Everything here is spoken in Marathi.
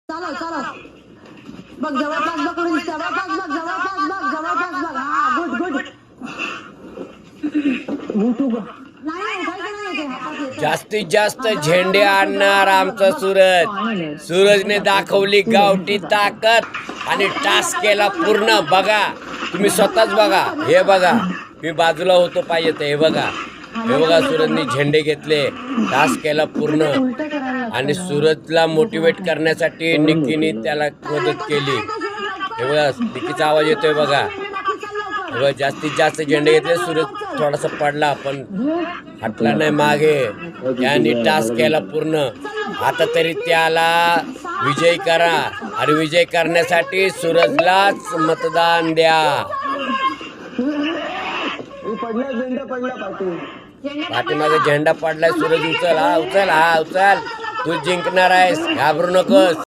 चालो चालो बघ जवळपास बघ कोणी जवळपास बघ जवळपास बघ जवळपास बघ हा गुड गुड नाही उठायचं नाही ते हातात येतं. जास्तीत जास्त झेंडे आणणार आमचा सूरज. सूरजने दाखवली गावठी ताकद आणि टास्क केला पूर्ण. बघा तुम्ही स्वतःच बघा, हे बघा मी बाजूला होतो पाहिजे तर हे बघा, हे बघा सूरजने झेंडे घेतले, टास्क केला पूर्ण. उलटं करायला लागतं. आणि सूरजला मोटिवेट करण्यासाठी निक्कीने त्याला मदत केली. हे बघा निक्कीचा आवाज येतोय बघा. हे बघा जास्तीत जास्त झेंडे घेतले. सूरज थोडासा पडला पण हटला नाही मागे. त्यांनी टास्क केला पूर्ण. आता तरी त्याला विजय करा आणि विजय करण्यासाठी सूरजलाच मतदान द्या. पाठीमागे झेंडा पडलाय. सूरज उचल, हा उचल, हा उचल. तू जिंकणार आहेस, घाबरू नकोस.